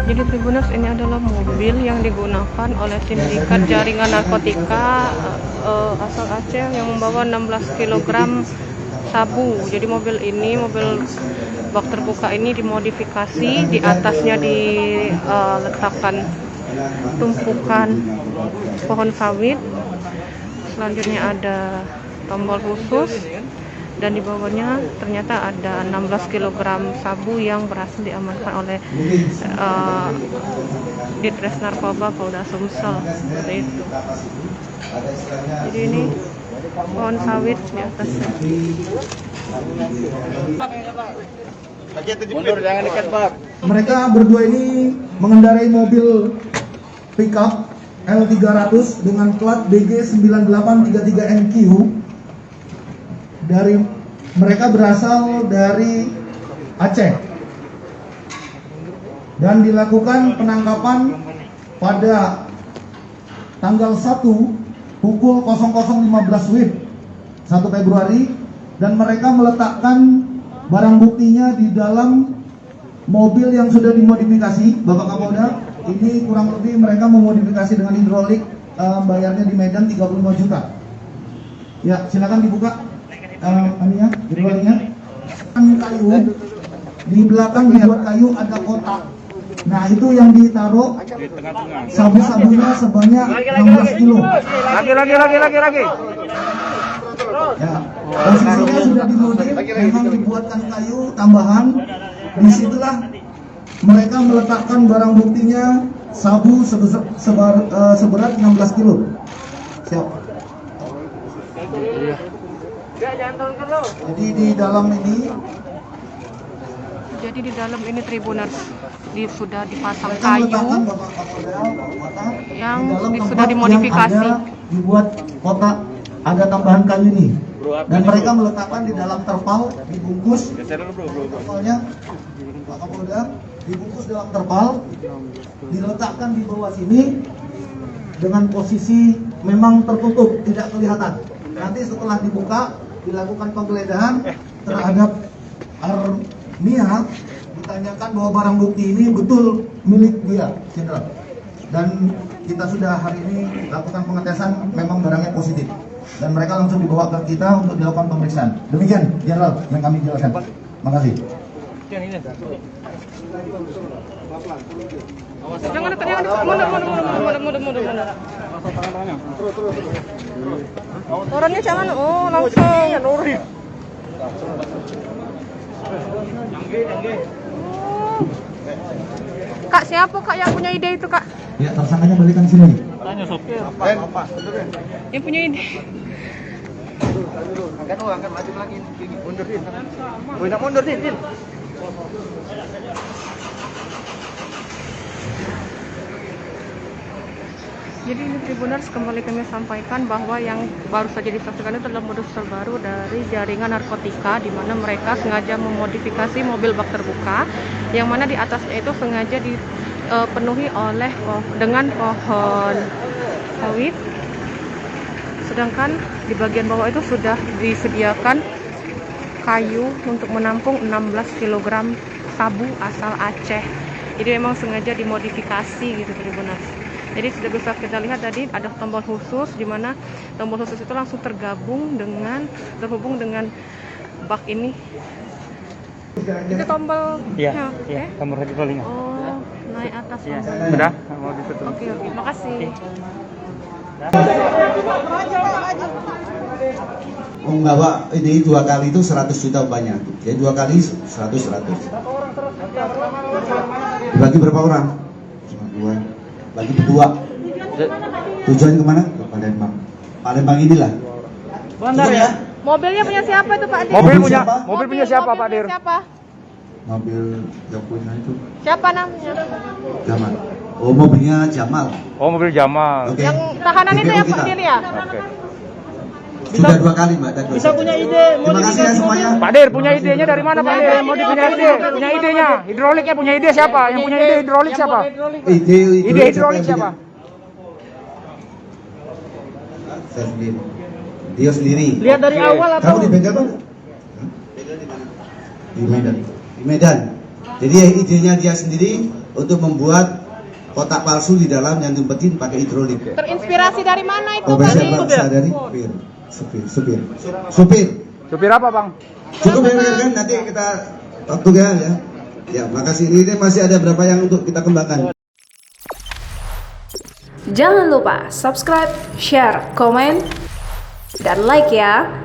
Jadi Tribuners, ini adalah mobil yang digunakan oleh sindikat jaringan narkotika asal Aceh yang membawa 16 kg sabu. Jadi mobil ini, mobil bak terbuka ini dimodifikasi, di atasnya diletakkan tumpukan pohon sawit. Selanjutnya ada tombol khusus, dan di bawahnya ternyata ada 16 kg sabu yang berhasil diamankan oleh Ditres Narkoba Polda Sumsel. Seperti itu. Jadi ini pohon sawit di atasnya. Mereka berdua ini mengendarai mobil pickup L300 dengan plat BG9833NQ. Mereka berasal dari Aceh dan dilakukan penangkapan pada tanggal 1 pukul 00.15 WIB 1 Februari, dan mereka meletakkan barang buktinya di dalam mobil yang sudah dimodifikasi. Bapak Kapolda, ini kurang lebih mereka memodifikasi dengan hidrolik, bayarnya di Medan 35 juta. Ya, silakan dibuka. Aninya, hidroliknya. Kayu di belakang dibuat kayu, ada kotak. Nah, itu yang ditaruh sabu-sabunya sebanyak 16 kilo. Lagi. Ya, posisinya sudah dimodif, memang dibuatkan kayu tambahan. Disitulah mereka meletakkan barang buktinya, sabu seberat 16 kilo. Siap. Jadi di dalam ini Tribuners, sudah dipasang kayu yang sudah dimodifikasi. Dibuat kotak, ada tambahan kayu ini, dan mereka meletakkan di dalam terpal, dibungkus. Terpalnya Pak Kapolda dibungkus dalam terpal, diletakkan di bawah sini dengan posisi memang tertutup, tidak kelihatan. Nanti setelah dibuka, dilakukan penggeledahan terhadap Armia, ditanyakan bahwa barang bukti ini betul milik dia, Jenderal. Dan kita sudah hari ini lakukan pengetesan, memang barangnya positif, dan mereka langsung dibawa ke kita untuk dilakukan pemeriksaan. Demikian, Jenderal, yang kami jelaskan. Makasih. Jangan mundur. Orangnya jangan, langsung. Kak, siapa Kak yang punya ide itu, Kak? Ya, tersangkanya balikan sini. Tanya sopir. Yang punya ide. Angkat maju lagi. Mundurin. Mundurin. Jadi ini Tribuners, kembali kami sampaikan bahwa yang baru saja disaksikan itu adalah modus terbaru dari jaringan narkotika, di mana mereka sengaja memodifikasi mobil bak terbuka, yang mana di atasnya itu sengaja dipenuhi dengan pohon sawit, sedangkan di bagian bawah itu sudah disediakan kayu untuk menampung 16 kg sabu asal Aceh. Jadi memang sengaja dimodifikasi gitu Tribuners. Jadi sudah bisa kita lihat tadi ada tombol khusus, di mana tombol khusus itu langsung terhubung dengan bak ini. Itu tombol. Iya. Tombol hidroliknya. Oh, naik atas. Iya. Sudah, mau ditutup. Oke, makasih. Membawa ini 2 kali itu 100 juta banyak. Jadi 2 kali 100. Dibagi berapa orang? Cuma 2. Bagi berdua. Tujuan kemana? Ke Palembang. Palembang inilah. Bandar ya? Mobilnya punya siapa itu Pak Dir? Mobil punya siapa Pak Dir? Siapa? Mobil yang punya itu Siapa namanya? Jamal. Oh, mobilnya Jamal. Oh, mobil Jamal. Oke. Yang tahanan itu ya Pak Dir ya? Oke. Sudah 2 kali Mbak. Bisa punya ide Terima kasih ya semuanya. Pak Dir, punya idenya dari mana Pak Dir? Punya idenya. Hidroliknya punya ide siapa? Yang punya ide hidrolik siapa? Ide Ide hidrolik siapa? Saya sendiri. Dia sendiri. Lihat dari awal Kamu di bengkel mana? Di Medan. Di Medan. Jadi idenya dia sendiri untuk membuat kotak palsu di dalam yang diumpetin pakai hidrolik. Terinspirasi dari mana itu Oh, tadi? saya dari supir. Supir apa, Bang? Cukup ya kan? Nanti kita waktu ya. Ya, makasih. Ini masih ada berapa yang untuk kita kembangkan. Jangan lupa subscribe, share, komen, dan like ya.